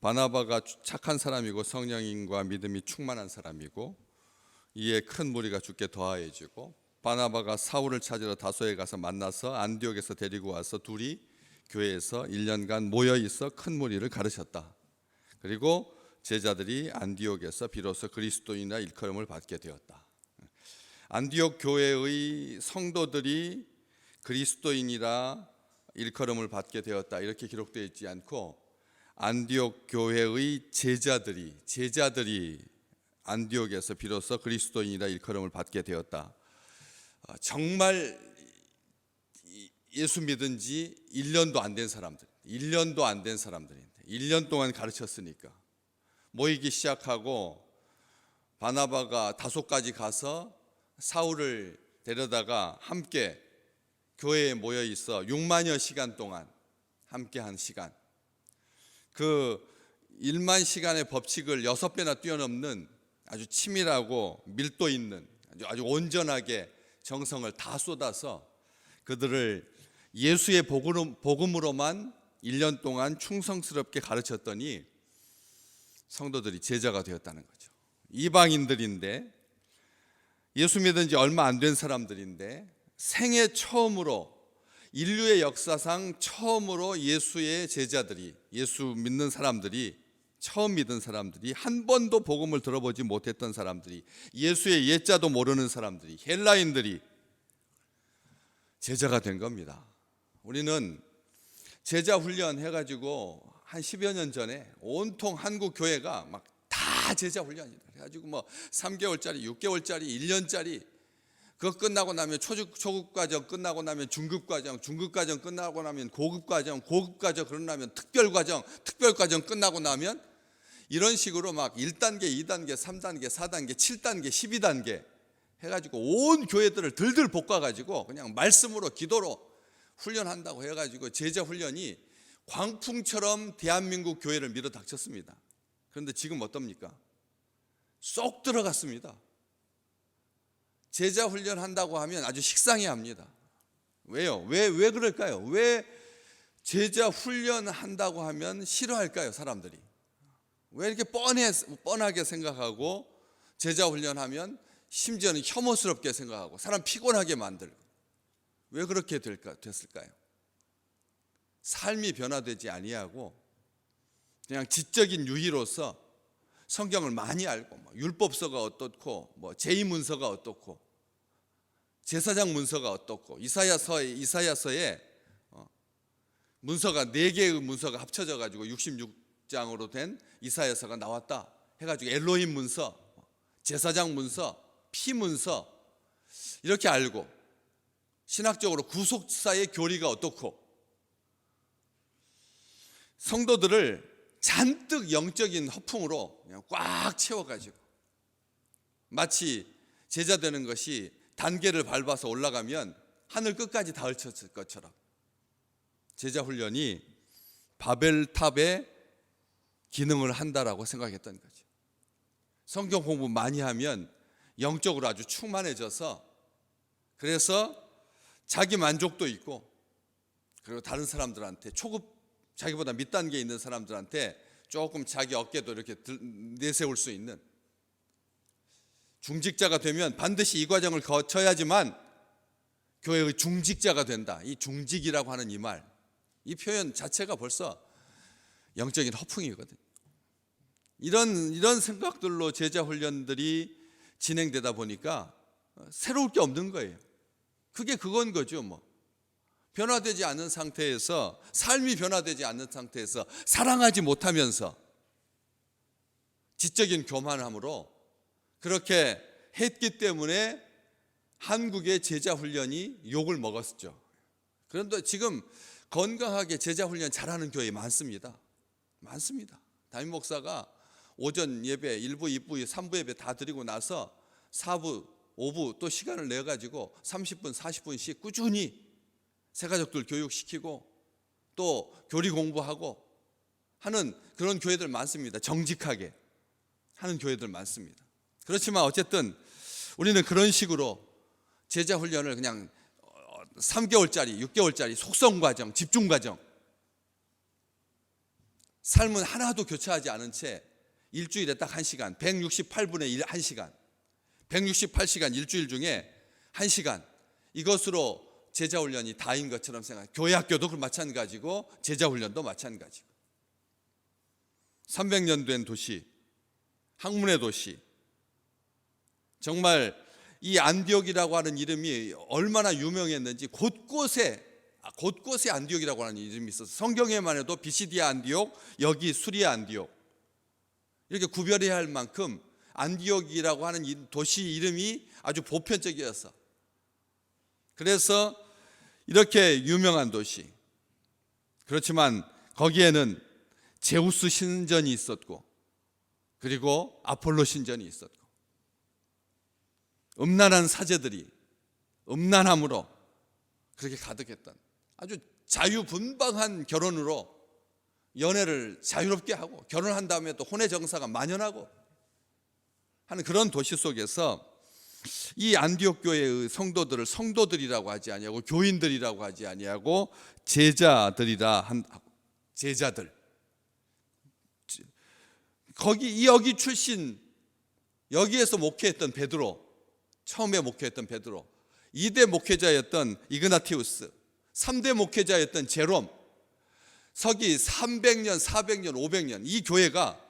바나바가 착한 사람이고 성령님과 믿음이 충만한 사람이고 이에 큰 무리가 주께 더하여지고 바나바가 사울을 찾으러 다소에 가서 만나서 안디옥에서 데리고 와서 둘이 교회에서 1년간 모여 있어 큰 무리를 가르쳤다. 그리고 제자들이 안디옥에서 비로소 그리스도인이라 일컬음을 받게 되었다. 안디옥 교회의 성도들이 그리스도인이라 일컬음을 받게 되었다 이렇게 기록되어 있지 않고 안디옥 교회의 제자들이 안디옥에서 비로소 그리스도인이라 일컬음을 받게 되었다. 정말 예수 믿은 지 1년도 안 된 사람들인데 1년 동안 가르쳤으니까 모이기 시작하고 바나바가 다소까지 가서 사울을 데려다가 함께 교회에 모여 있어 6만여 시간 동안 함께한 시간, 그 1만 시간의 법칙을 6배나 뛰어넘는 아주 치밀하고 밀도 있는 아주 온전하게 정성을 다 쏟아서 그들을 예수의 복음으로만 1년 동안 충성스럽게 가르쳤더니 성도들이 제자가 되었다는 거죠. 이방인들인데 예수 믿은 지 얼마 안 된 사람들인데 생애 처음으로 인류의 역사상 처음으로 예수의 제자들이 예수 믿는 사람들이 처음 믿은 사람들이 한 번도 복음을 들어보지 못했던 사람들이 예수의 예자도 모르는 사람들이 헬라인들이 제자가 된 겁니다. 우리는 제자 훈련 해가지고 한 10여 년 전에 온통 한국 교회가 막 다 제자 훈련이다 해가지고 뭐 3개월짜리 6개월짜리 1년짜리 그거 끝나고 나면 초급 과정 끝나고 나면 중급 과정 끝나고 나면 고급 과정 그러고 나면 특별 과정 끝나고 나면 이런 식으로 막 1단계 2단계 3단계 4단계 7단계 12단계 해가지고 온 교회들을 들들 볶아가지고 그냥 말씀으로 기도로 훈련한다고 해가지고 제자 훈련이 광풍처럼 대한민국 교회를 밀어닥쳤습니다. 그런데 지금 어떻습니까? 쏙 들어갔습니다. 제자 훈련한다고 하면 아주 식상해합니다. 왜요? 왜 그럴까요? 왜 제자 훈련한다고 하면 싫어할까요? 사람들이 왜 이렇게 뻔하게 생각하고 제자 훈련하면 심지어는 혐오스럽게 생각하고 사람 피곤하게 만들고 왜 그렇게 됐을까요? 삶이 변화되지 아니하고 그냥 지적인 유희로서 성경을 많이 알고 율법서가 어떻고 제2문서가 어떻고 제사장 문서가 어떻고 이사야서에 문서가 4개의 문서가 합쳐져 가지고 66장으로 된 이사야서가 나왔다 해가지고 엘로힘 문서, 제사장 문서, 피 문서 이렇게 알고 신학적으로 구속사의 교리가 어떻고 성도들을 잔뜩 영적인 허풍으로 그냥 꽉 채워가지고 마치 제자 되는 것이 단계를 밟아서 올라가면 하늘 끝까지 다 얽혔을 것처럼 제자 훈련이 바벨탑의 기능을 한다라고 생각했던 거죠. 성경 공부 많이 하면 영적으로 아주 충만해져서 그래서 자기 만족도 있고 그리고 다른 사람들한테 자기보다 밑단계에 있는 사람들한테 조금 자기 어깨도 이렇게 내세울 수 있는 중직자가 되면 반드시 이 과정을 거쳐야지만 교회의 중직자가 된다. 이 중직이라고 하는 이 표현 자체가 벌써 영적인 허풍이거든요. 이런 생각들로 제자 훈련들이 진행되다 보니까 새로울 게 없는 거예요. 그건 거죠. 변화되지 않는 상태에서 삶이 변화되지 않는 상태에서 사랑하지 못하면서 지적인 교만함으로 그렇게 했기 때문에 한국의 제자 훈련이 욕을 먹었죠. 그런데 지금 건강하게 제자 훈련 잘하는 교회 많습니다. 담임 목사가 오전 예배 1부, 2부, 3부 예배 다 드리고 나서 4부, 5부 또 시간을 내가지고 30분, 40분씩 꾸준히 새가족들 교육시키고 또 교리 공부하고 하는 그런 교회들 많습니다. 정직하게 하는 교회들 많습니다. 그렇지만 어쨌든 우리는 그런 식으로 제자 훈련을 그냥 3개월짜리, 6개월짜리 속성과정, 집중과정 삶은 하나도 교차하지 않은 채 일주일에 딱 1시간, 168분의 1시간, 168시간 일주일 중에 1시간, 이것으로 제자훈련이 다인 것처럼 생각해요. 교회 학교도 마찬가지고 제자훈련도 마찬가지고. 300년 된 도시, 학문의 도시, 정말 이 안디옥이라고 하는 이름이 얼마나 유명했는지 곳곳에 안디옥이라고 하는 이름이 있어서 성경에만 해도 비시디아 안디옥, 여기 수리아 안디옥, 이렇게 구별해야 할 만큼 안디옥이라고 하는 도시 이름이 아주 보편적이어서, 그래서 이렇게 유명한 도시. 그렇지만 거기에는 제우스 신전이 있었고, 그리고 아폴로 신전이 있었고, 음란한 사제들이 음란함으로 그렇게 가득했던, 아주 자유분방한 결혼으로 연애를 자유롭게 하고, 결혼한 다음에 또 혼외 정사가 만연하고 하는 그런 도시 속에서 이 안디옥 교회의 성도들을 성도들이라고 하지 아니하고 교인들이라고 하지 아니하고 제자들. 여기 출신, 여기에서 목회했던 베드로, 처음에 목회했던 베드로, 2대 목회자였던 이그나티우스, 3대 목회자였던 제롬, 서기 300년, 400년, 500년, 이 교회가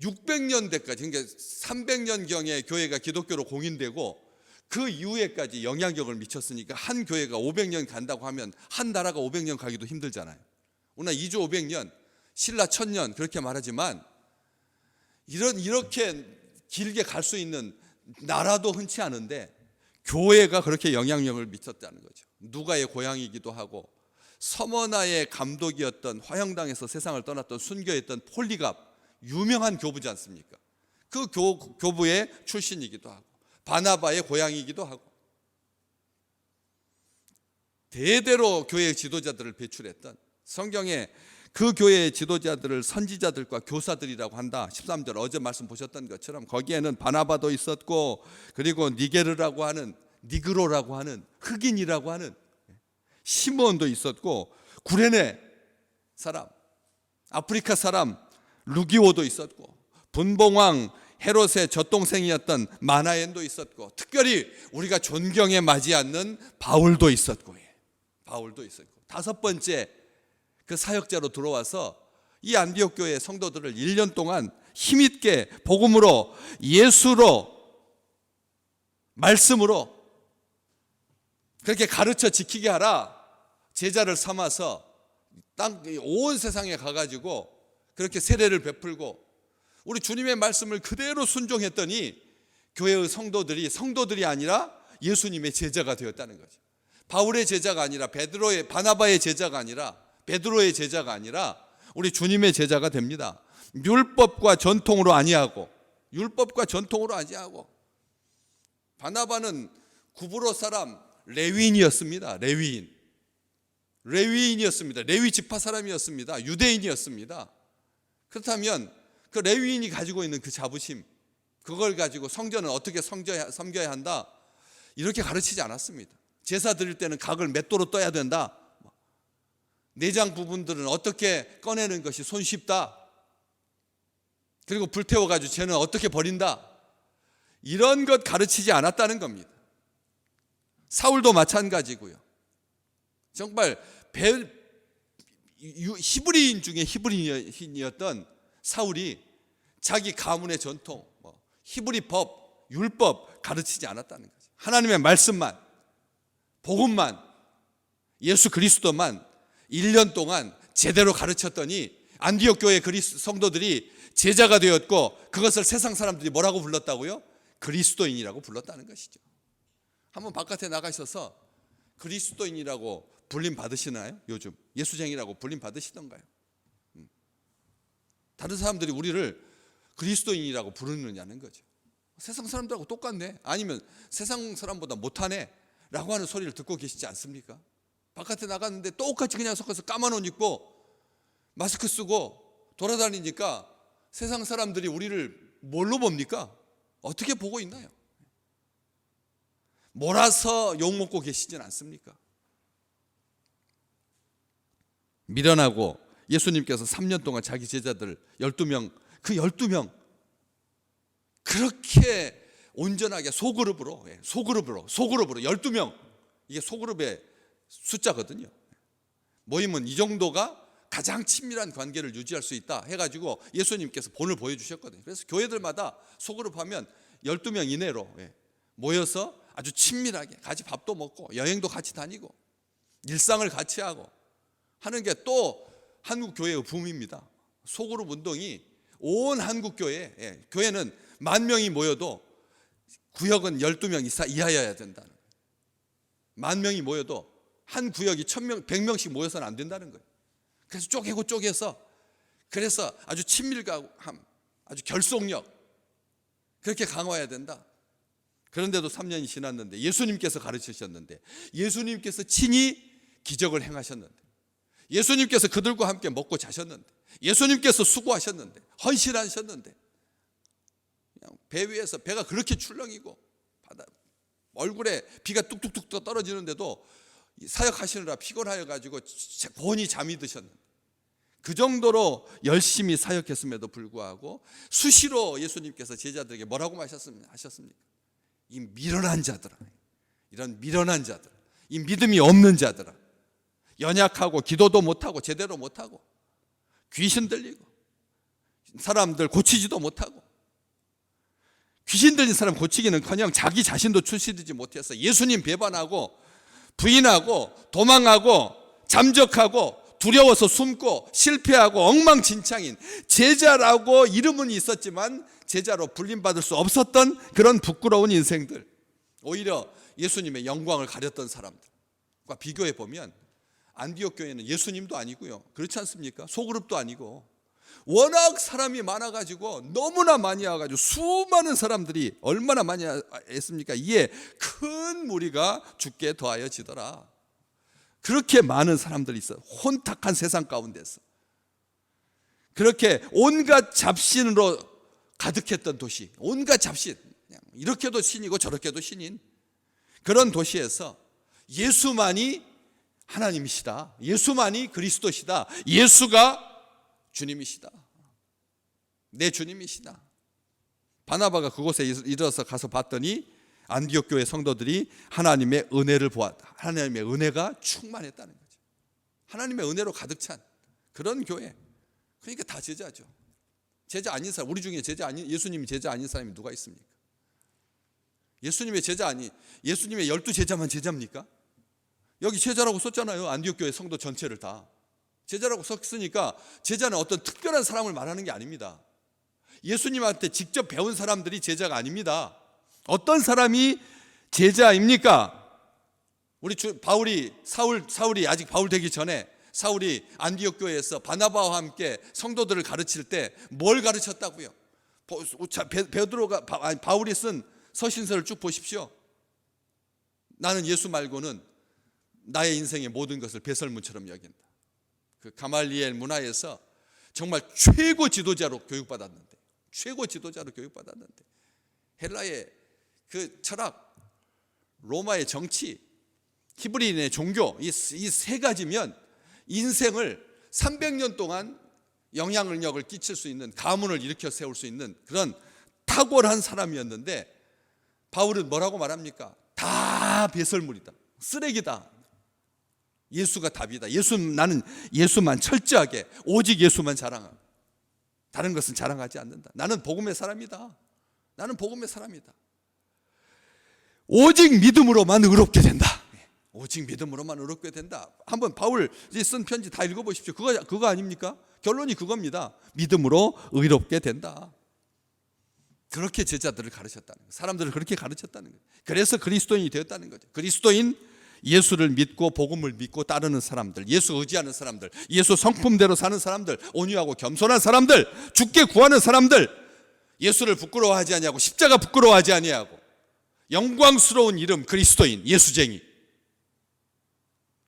600년대까지, 그러니까 300년경에 교회가 기독교로 공인되고 그 이후에까지 영향력을 미쳤으니까, 한 교회가 500년 간다고 하면 한 나라가 500년 가기도 힘들잖아요. 오늘 2조 500년, 신라 1000년 그렇게 말하지만 이렇게 길게 갈 수 있는 나라도 흔치 않은데 교회가 그렇게 영향력을 미쳤다는 거죠. 누가의 고향이기도 하고, 서머나의 감독이었던, 화형당에서 세상을 떠났던 순교했던 폴리갑, 유명한 교부지 않습니까? 그 교부의 출신이기도 하고, 바나바의 고향이기도 하고, 대대로 교회의 지도자들을 배출했던, 성경에 그 교회의 지도자들을 선지자들과 교사들이라고 한다. 13절 어제 말씀 보셨던 것처럼 거기에는 바나바도 있었고, 그리고 니게르라고 하는, 니그로라고 하는, 흑인이라고 하는 시몬도 있었고, 구레네 사람, 아프리카 사람 루기오도 있었고, 분봉왕 헤롯의 젖동생이었던 마나엔도 있었고, 특별히 우리가 존경에 맞지 않는 바울도 있었고, 바울도 있었고, 다섯 번째 그 사역자로 들어와서 이 안디옥 교회 성도들을 1년 동안 힘있게 복음으로, 예수로, 말씀으로 그렇게 가르쳐 지키게 하라. 제자를 삼아서 온 세상에 가가지고 그렇게 세례를 베풀고, 우리 주님의 말씀을 그대로 순종했더니 교회의 성도들이 아니라 예수님의 제자가 되었다는 거죠. 바울의 제자가 아니라, 바나바의 제자가 아니라, 베드로의 제자가 아니라 우리 주님의 제자가 됩니다. 율법과 전통으로 아니하고, 바나바는 구브로 사람 레위인이었습니다. 레위인이었습니다. 레위 지파 사람이었습니다. 유대인이었습니다. 그렇다면 그 레위인이 가지고 있는 그 자부심, 그걸 가지고 성전은 어떻게 섬겨야 한다, 이렇게 가르치지 않았습니다. 제사 드릴 때는 각을 몇 도로 떠야 된다, 내장 부분들은 어떻게 꺼내는 것이 손쉽다, 그리고 불태워가지고 쟤는 어떻게 버린다, 이런 것 가르치지 않았다는 겁니다. 사울도 마찬가지고요. 정말 히브리인 중에 히브리인이었던 사울이 자기 가문의 전통, 히브리 법, 율법 가르치지 않았다는 거죠. 하나님의 말씀만, 복음만, 예수 그리스도만 1년 동안 제대로 가르쳤더니 안디옥 교회 성도들이 제자가 되었고, 그것을 세상 사람들이 뭐라고 불렀다고요? 그리스도인이라고 불렀다는 것이죠. 한번 바깥에 나가셔서 그리스도인이라고 불림 받으시나요? 요즘 예수쟁이라고 불림 받으시던가요? 다른 사람들이 우리를 그리스도인이라고 부르느냐는 거죠. 세상 사람들하고 똑같네, 아니면 세상 사람보다 못하네 라고 하는 소리를 듣고 계시지 않습니까? 바깥에 나갔는데 똑같이 그냥 섞어서 까만 옷 입고 마스크 쓰고 돌아다니니까 세상 사람들이 우리를 뭘로 봅니까? 어떻게 보고 있나요? 몰아서 욕먹고 계시진 않습니까? 미련하고 예수님께서 3년 동안 자기 제자들 12명, 그 12명 그렇게 온전하게 소그룹으로 12명, 이게 소그룹의 숫자거든요. 모이면 이 정도가 가장 친밀한 관계를 유지할 수 있다 해가지고 예수님께서 본을 보여주셨거든요. 그래서 교회들마다 소그룹하면 12명 이내로 모여서 아주 친밀하게 같이 밥도 먹고 여행도 같이 다니고 일상을 같이 하고 하는 게 또 한국 교회의 붐입니다. 소그룹 운동이 온 한국 교회, 교회는 10,000명이 모여도 구역은 12명 이하여야 된다는 거예요. 10,000명이 모여도 한 구역이 1,000명, 100명씩 모여서는 안 된다는 거예요. 그래서 쪼개서 그래서 아주 친밀감, 아주 결속력 그렇게 강화해야 된다. 그런데도 3년이 지났는데 예수님께서 가르치셨는데, 예수님께서 친히 기적을 행하셨는데, 예수님께서 그들과 함께 먹고 자셨는데, 예수님께서 수고하셨는데, 헌신하셨는데, 그냥 배 위에서 배가 그렇게 출렁이고 얼굴에 비가 뚝뚝뚝 떨어지는데도 사역하시느라 피곤하여 가지고 곤히 잠이 드셨는데, 그 정도로 열심히 사역했음에도 불구하고 수시로 예수님께서 제자들에게 뭐라고 하셨습니까? 이 미련한 자들아, 이런 미련한 자들, 이 믿음이 없는 자들아, 연약하고 기도도 못하고 제대로 못하고 귀신 들리고 사람들 고치지도 못하고, 귀신 들린 사람 고치기는커녕 자기 자신도 출시되지 못해서 예수님 배반하고 부인하고 도망하고 잠적하고 두려워서 숨고 실패하고 엉망진창인 제자라고 이름은 있었지만 제자로 불림받을 수 없었던 그런 부끄러운 인생들, 오히려 예수님의 영광을 가렸던 사람들과 비교해 보면 안디옥 교회는 예수님도 아니고요, 그렇지 않습니까? 소그룹도 아니고 워낙 사람이 많아가지고 너무나 많이 와가지고 수많은 사람들이 얼마나 많이 했습니까? 이에 큰 무리가 죽게 더하여지더라. 그렇게 많은 사람들이 있어, 혼탁한 세상 가운데서 그렇게 온갖 잡신으로 가득했던 도시, 온갖 잡신, 그냥 이렇게도 신이고 저렇게도 신인 그런 도시에서 예수만이 하나님이시다, 예수만이 그리스도시다, 예수가 주님이시다, 내 주님이시다. 바나바가 그곳에 이르러서 가서 봤더니 안디옥 교회 성도들이 하나님의 은혜를 보았다. 하나님의 은혜가 충만했다는 거죠. 하나님의 은혜로 가득 찬 그런 교회. 그러니까 다 제자죠. 제자 아닌 사람, 우리 중에 제자 아닌, 예수님이 제자 아닌 사람이 누가 있습니까? 예수님의 제자 아니, 예수님의 12제자만 제자입니까? 여기 제자라고 썼잖아요. 안디옥 교회 성도 전체를 다 제자라고 썼으니까 제자는 어떤 특별한 사람을 말하는 게 아닙니다. 예수님한테 직접 배운 사람들이 제자가 아닙니다. 어떤 사람이 제자입니까? 우리 사울이 아직 바울 되기 전에 사울이 안디옥 교회에서 바나바와 함께 성도들을 가르칠 때 뭘 가르쳤다고요? 바울이 쓴 서신서를 쭉 보십시오. 나는 예수 말고는 나의 인생의 모든 것을 배설물처럼 여긴다. 그 가말리엘 문화에서 정말 최고 지도자로 교육받았는데, 헬라의 그 철학, 로마의 정치, 히브리인의 종교, 이 세 가지면 인생을 300년 동안 영향력을 끼칠 수 있는, 가문을 일으켜 세울 수 있는 그런 탁월한 사람이었는데, 바울은 뭐라고 말합니까? 다 배설물이다, 쓰레기다. 예수가 답이다. 나는 예수만 철저하게, 오직 예수만 자랑하고 다른 것은 자랑하지 않는다. 나는 복음의 사람이다. 오직 믿음으로만 의롭게 된다. 오직 믿음으로만 의롭게 된다. 한번 바울이 쓴 편지 다 읽어보십시오. 그거 아닙니까? 결론이 그겁니다. 믿음으로 의롭게 된다. 그렇게 제자들을 가르쳤다는 거예요. 사람들을 그렇게 가르쳤다는 거예요. 그래서 그리스도인이 되었다는 거죠. 그리스도인, 예수를 믿고 복음을 믿고 따르는 사람들, 예수 의지하는 사람들, 예수 성품대로 사는 사람들, 온유하고 겸손한 사람들, 죽게 구하는 사람들, 예수를 부끄러워하지 아니하고 십자가 부끄러워하지 아니하고 영광스러운 이름 그리스도인, 예수쟁이,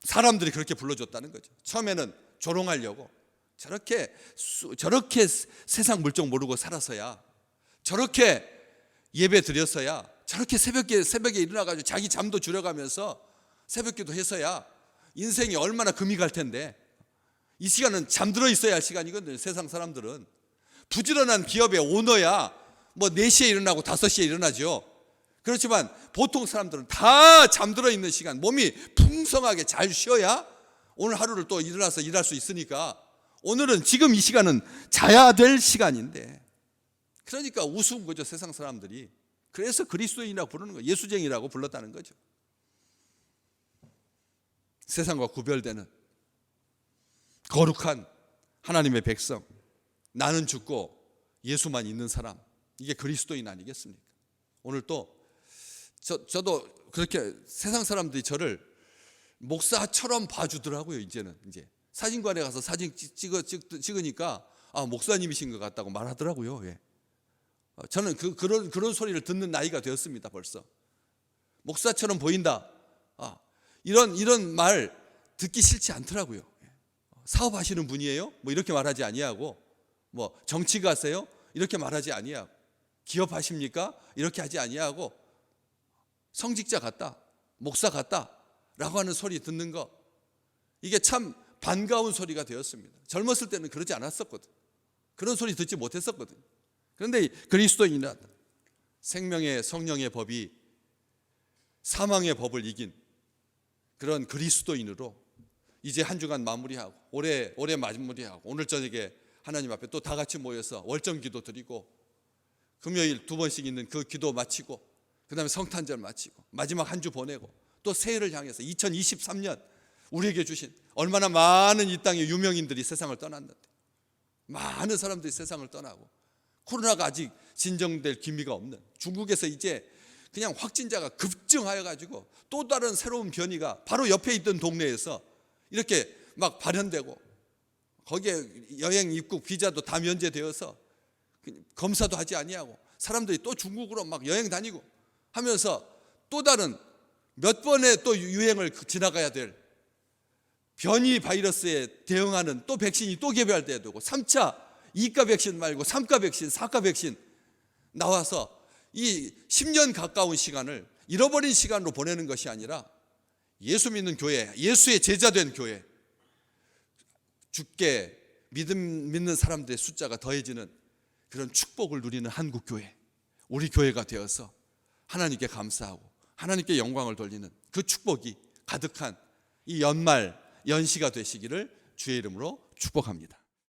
사람들이 그렇게 불러줬다는 거죠. 처음에는 조롱하려고 저렇게 세상 물정 모르고 살아서야, 저렇게 예배 드렸어야, 저렇게 새벽에 일어나가지고 자기 잠도 줄여가면서 새벽기도 해서야 인생이 얼마나 금이 갈 텐데, 이 시간은 잠들어 있어야 할 시간이거든요. 세상 사람들은 부지런한 기업의 오너야 뭐 4시에 일어나고 5시에 일어나죠. 그렇지만 보통 사람들은 다 잠들어 있는 시간, 몸이 풍성하게 잘 쉬어야 오늘 하루를 또 일어나서 일할 수 있으니까 오늘은 지금 이 시간은 자야 될 시간인데, 그러니까 우스운 거죠, 세상 사람들이. 그래서 그리스도인이라고 부르는 거예요. 예수쟁이라고 불렀다는 거죠. 세상과 구별되는 거룩한 하나님의 백성, 나는 죽고 예수만 있는 사람, 이게 그리스도인 아니겠습니까? 오늘 또 저도 그렇게 세상 사람들이 저를 목사처럼 봐주더라고요. 이제 사진관에 가서 사진 찍으니까 목사님이신 것 같다고 말하더라고요. 예. 저는 그런 소리를 듣는 나이가 되었습니다. 벌써 목사처럼 보인다, 이런 말 듣기 싫지 않더라고요. 사업하시는 분이에요? 뭐 이렇게 말하지 아니하고, 뭐 정치 가세요? 이렇게 말하지 아니하고, 기업하십니까? 이렇게 하지 아니하고, 성직자 같다, 목사 같다 라고 하는 소리 듣는 거, 이게 참 반가운 소리가 되었습니다. 젊었을 때는 그러지 않았었거든. 그런 소리 듣지 못했었거든. 그런데 그리스도인이란 생명의 성령의 법이 사망의 법을 이긴 그런 그리스도인으로 이제 한 주간 마무리하고 올해 마무리하고 오늘 저녁에 하나님 앞에 또 다 같이 모여서 월정 기도 드리고 금요일 2번씩 있는 그 기도 마치고 그 다음에 성탄절 마치고 마지막 한 주 보내고 또 새해를 향해서 2023년 우리에게 주신, 얼마나 많은 이 땅의 유명인들이 세상을 떠났는데, 많은 사람들이 세상을 떠나고 코로나가 아직 진정될 기미가 없는 중국에서 이제 그냥 확진자가 급증하여 가지고 또 다른 새로운 변이가 바로 옆에 있던 동네에서 이렇게 막 발현되고, 거기에 여행 입국 비자도 다 면제되어서 검사도 하지 아니하고 사람들이 또 중국으로 막 여행 다니고 하면서 또 다른 몇 번의 또 유행을 지나가야 될 변이 바이러스에 대응하는 또 백신이 또 개발돼야 되고, 3차 2가 백신 말고 3가 백신, 4가 백신 나와서 이 10년 가까운 시간을 잃어버린 시간으로 보내는 것이 아니라 예수 믿는 교회, 예수의 제자된 교회, 주께 믿는 사람들의 숫자가 더해지는 그런 축복을 누리는 한국교회, 우리 교회가 되어서 하나님께 감사하고 하나님께 영광을 돌리는 그 축복이 가득한 이 연말 연시가 되시기를 주의 이름으로 축복합니다.